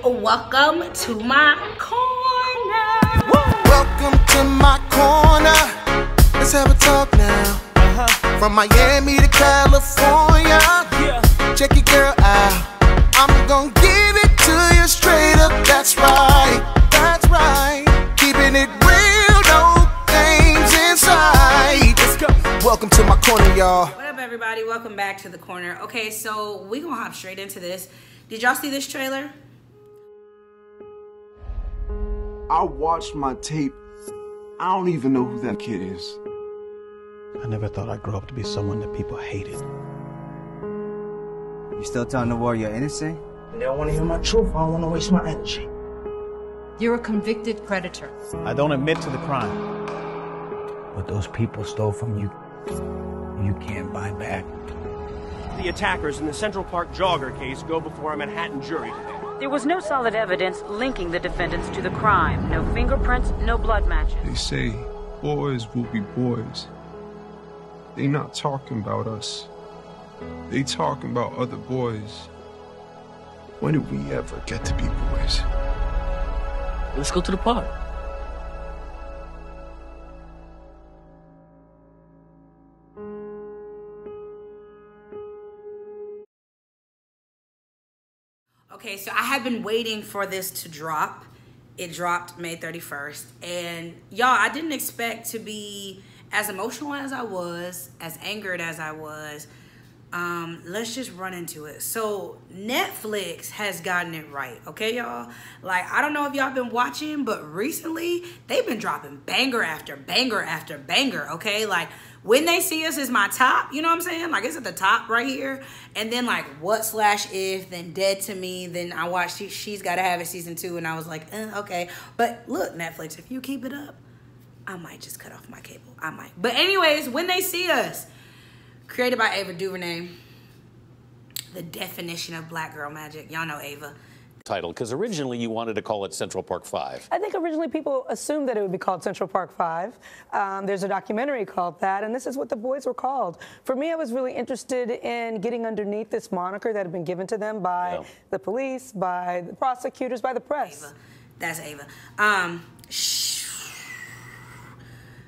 welcome to my corner. Welcome to my corner. Let's have a talk now. From Miami to California. Check your girl out. I'm gonna give it to you straight up. That's right. That's right. Keeping it real, no games inside. Let's go. Welcome to my corner, y'all. What up, everybody? Welcome back to the corner. Okay, so we gonna hop straight into this. Did y'all see this trailer? I watched my tape. I don't even know who that kid is. I never thought I'd grow up to be someone that people hated. You still telling the world you're innocent? They don't want to hear my truth. I don't want to waste my energy. You're a convicted predator. I don't admit to the crime. What those people stole from you, you can't buy back. The attackers in the Central Park jogger case go before a Manhattan jury today. There was no solid evidence linking the defendants to the crime. No fingerprints, no blood matches. They say boys will be boys. They not talking about us. They talking about other boys. When did we ever get to be boys? Let's go to the park. Okay, so I have been waiting for this to drop. It dropped May 31st. And y'all, I didn't expect to be as emotional as I was, as angered as I was. Let's just run into it. So Netflix has gotten it right, okay, y'all? Like, I don't know if y'all been watching, but recently they've been dropping banger after banger after banger, okay? Like, When They See Us is my top, you know what I'm saying? Like, it's at the top right here. And then, like, What/If, then Dead to Me. Then I watched She's Gotta Have It season 2, and I was like, okay. But look, Netflix, if you keep it up, I might just cut off my cable. I might. But anyways, When They See Us, created by Ava DuVernay, the definition of black girl magic. Y'all know Ava. Title, because originally you wanted to call it Central Park 5. I think originally people assumed that it would be called Central Park 5. There's a documentary called that, and this is what the boys were called. For me, I was really interested in getting underneath this moniker that had been given to them by the police, by the prosecutors, by the press. Ava. That's Ava.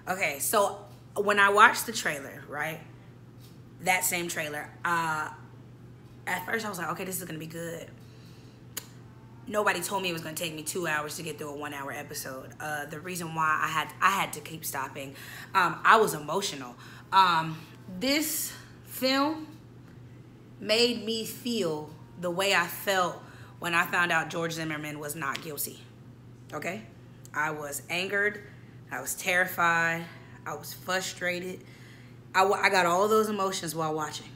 Okay, so when I watched the trailer, right, that same trailer, at first I was like, okay, this is going to be good. Nobody told me it was going to take me 2 hours to get through a 1 hour episode. The reason why I had to keep stopping, I was emotional. This film made me feel the way I felt when I found out George Zimmerman was not guilty. Okay? I was angered. I was terrified. I was frustrated. I got all those emotions while watching.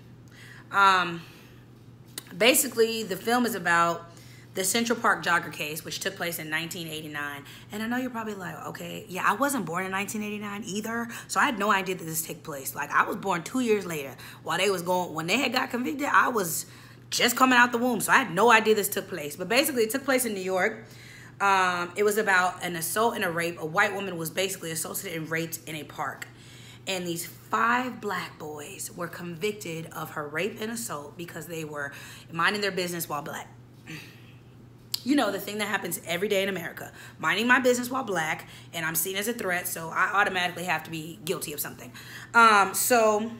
Basically, the film is about the Central Park jogger case, which took place in 1989. And I know you're probably like, okay, yeah, I wasn't born in 1989 either, so I had no idea that this took place. Like, I was born 2 years later. While they was going, when they had got convicted, I was just coming out the womb, so I had no idea this took place. But basically, it took place in New York. It was about an assault and a rape. A white woman was basically assaulted and raped in a park. And these 5 black boys were convicted of her rape and assault because they were minding their business while black. You know, the thing that happens every day in America. Minding my business while black, and I'm seen as a threat, so I automatically have to be guilty of something. So,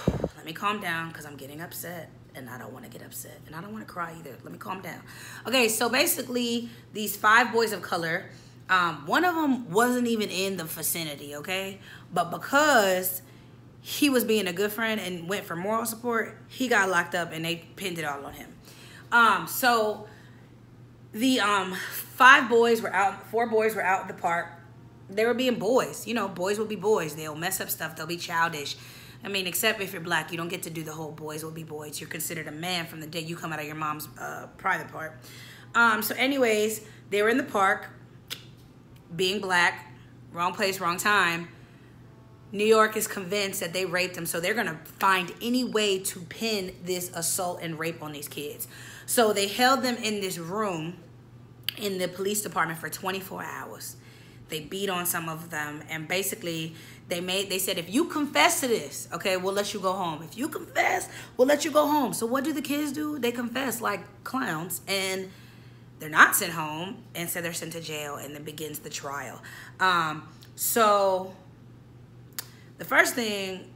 let me calm down, because I'm getting upset, and I don't want to get upset, and I don't want to cry either. Let me calm down. Okay, so basically, these 5 boys of color, one of them wasn't even in the vicinity, okay? But because he was being a good friend and went for moral support, he got locked up, and they pinned it all on him. So the 4 boys were out in the park. They were being boys. You know, boys will be boys. They'll mess up stuff. They'll be childish. I mean, except if you're black, you don't get to do the whole boys will be boys. You're considered a man from the day you come out of your mom's private part. So anyways, they were in the park, being black, wrong place, wrong time. New York is convinced that they raped them, so they're going to find any way to pin this assault and rape on these kids. So they held them in this room in the police department for 24 hours. They beat on some of them, and basically they said, if you confess to this, okay, we'll let you go home. If you confess, we'll let you go home. So what do the kids do? They confess like clowns, and they're not sent home. Instead, they're sent to jail, and then begins the trial. So the first thing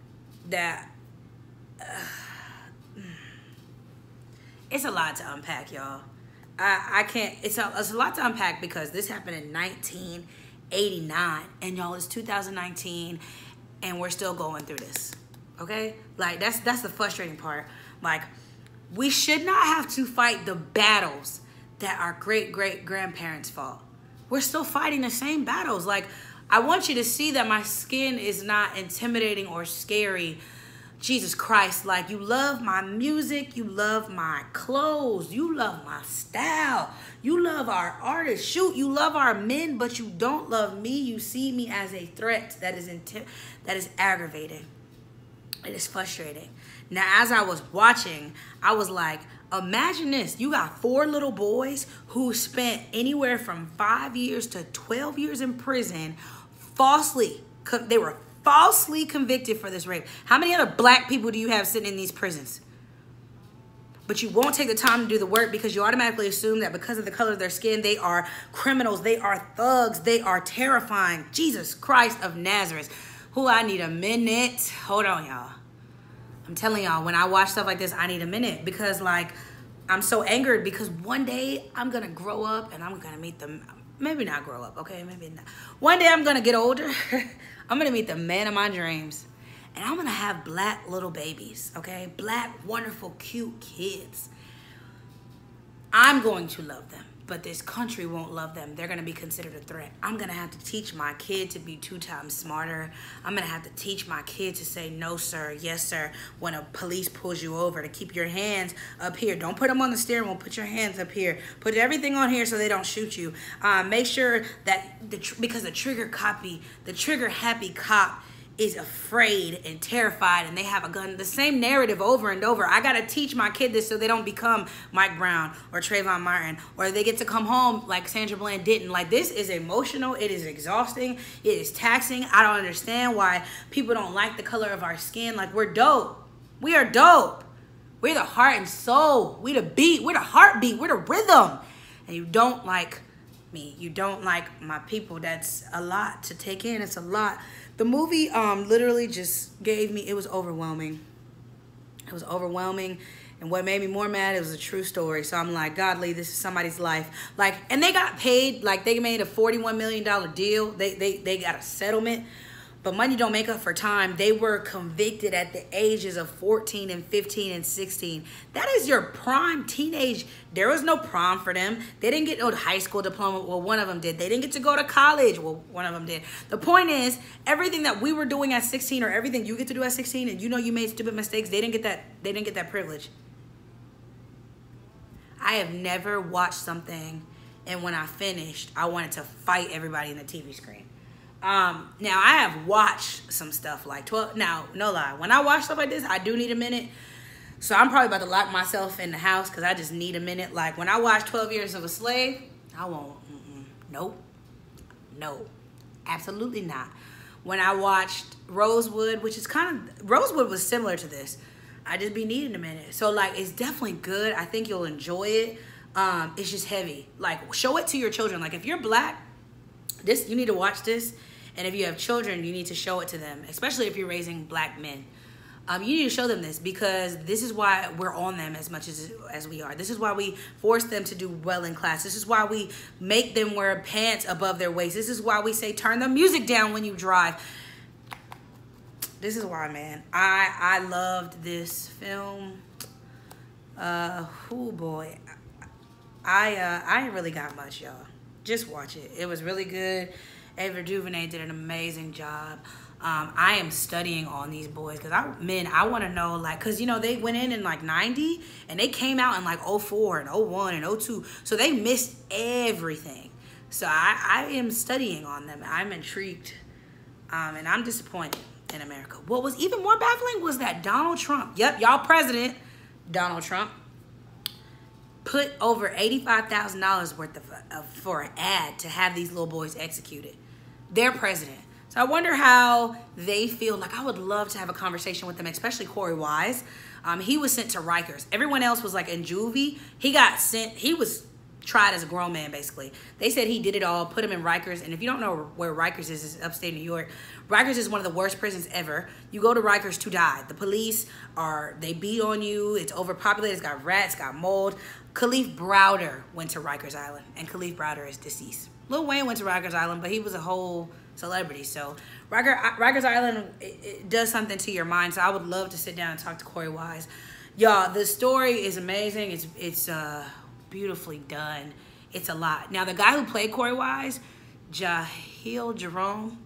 that it's a lot to unpack, y'all. I can't. It's a lot to unpack because this happened in 1989, and y'all, it's 2019, and we're still going through this. Okay, like that's the frustrating part. Like, we should not have to fight the battles that our great-great-grandparents fought. We're still fighting the same battles. Like, I want you to see that my skin is not intimidating or scary. Jesus Christ, like, you love my music, you love my clothes, you love my style, you love our artists. Shoot, you love our men, but you don't love me. You see me as a threat that is aggravating. It is frustrating. Now, as I was watching, I was like, imagine this. You got 4 little boys who spent anywhere from 5 years to 12 years in prison falsely. They were falsely convicted for this rape. How many other black people do you have sitting in these prisons? But you won't take the time to do the work because you automatically assume that because of the color of their skin, they are criminals, they are thugs, they are terrifying. Jesus Christ of Nazareth. Who, I need a minute. Hold on, y'all. I'm telling y'all, when I watch stuff like this, I need a minute because, like, I'm so angered because one day I'm going to grow up and I'm going to meet them. Maybe not grow up, okay? Maybe not. One day I'm going to get older. I'm going to meet the man of my dreams. And I'm going to have black little babies, okay? Black, wonderful, cute kids. I'm going to love them, but this country won't love them. They're going to be considered a threat. I'm going to have to teach my kid to be 2 times smarter. I'm going to have to teach my kid to say no, sir, yes, sir, when a police pulls you over, to keep your hands up here. Don't put them on the steering wheel. Put your hands up here. Put everything on here so they don't shoot you. Make sure that, because the trigger happy cop is afraid and terrified and they have a gun. The same narrative over and over. I got to teach my kid this so they don't become Mike Brown or Trayvon Martin, or they get to come home like Sandra Bland didn't. Like, this is emotional. It is exhausting. It is taxing. I don't understand why people don't like the color of our skin. Like, we're dope. We are dope. We're the heart and soul. We the beat. We're the heartbeat. We're the rhythm. And you don't like me. You don't like my people. That's a lot to take in. It's a lot. The movie literally just gave me, it was overwhelming. It was overwhelming. And what made me more mad, it was a true story. So I'm like, godly, this is somebody's life. Like, and they got paid, like they made a $41 million deal. They got a settlement. But money don't make up for time. They were convicted at the ages of 14 and 15 and 16. That is your prime teenage. There was no prom for them. They didn't get no high school diploma. Well, one of them did. They didn't get to go to college. Well, one of them did. The point is, everything that we were doing at 16 or everything you get to do at 16 and you know you made stupid mistakes, they didn't get that. They didn't get that privilege. I have never watched something and when I finished, I wanted to fight everybody in the TV screen. Now, I have watched some stuff like 12. Now, no lie. When I watch stuff like this, I do need a minute. So I'm probably about to lock myself in the house because I just need a minute. Like, when I watch 12 Years of a Slave, I won't. Nope. No. Absolutely not. When I watched Rosewood, which is Rosewood was similar to this. I just be needing a minute. So, like, it's definitely good. I think you'll enjoy it. It's just heavy. Like, show it to your children. Like, if you're black, you need to watch this. And if you have children, you need to show it to them, especially if you're raising black men. You need to show them this because this is why we're on them as much as we are. This is why we force them to do well in class. This is why we make them wear pants above their waist. This is why we say turn the music down when you drive. This is why, man. I loved this film. Oh boy. I ain't really got much, y'all. Just watch it. It was really good. Ava DuVernay did an amazing job. I am studying on these boys because I want to know, like, because, you know, they went in like 90 and they came out in like 04 and 01 and 02. So they missed everything. So I am studying on them. I'm intrigued. And I'm disappointed in America. What was even more baffling was that Donald Trump, yep, y'all president, Donald Trump, put over $85,000 worth of for an ad to have these little boys executed. their president. So I wonder how they feel. Like, I would love to have a conversation with them, especially Corey Wise. He was sent to Rikers. Everyone else was like in juvie. He got sent. He was tried as a grown man, basically. They said he did it all, put him in Rikers. And if you don't know where Rikers is, it's upstate New York. Rikers is one of the worst prisons ever. You go to Rikers to die. The police they beat on you. It's overpopulated. It's got rats, got mold. Khalif Browder went to Rikers Island, and Khalif Browder is deceased. Lil Wayne went to Rikers Island, but he was a whole celebrity. So Rikers Island, it does something to your mind. So I would love to sit down and talk to Corey Wise. Y'all, the story is amazing. It's beautifully done. It's a lot. Now, the guy who played Corey Wise, Jahil Jerome,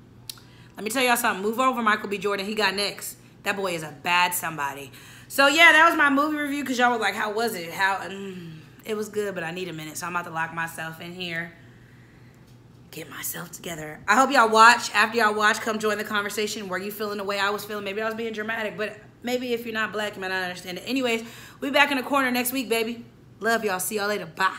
let me tell y'all something. Move over, Michael B. Jordan. He got next. That boy is a bad somebody. So, yeah, that was my movie review, because y'all were like, how was it? It was good, but I need a minute. So I'm about to lock myself in here. Get myself together. I hope y'all watch. After y'all watch, come join the conversation. Were you feeling the way I was feeling? Maybe I was being dramatic, but maybe if you're not black, you might not understand it. Anyways, we'll be back in the corner next week, baby. Love y'all. See y'all later. Bye.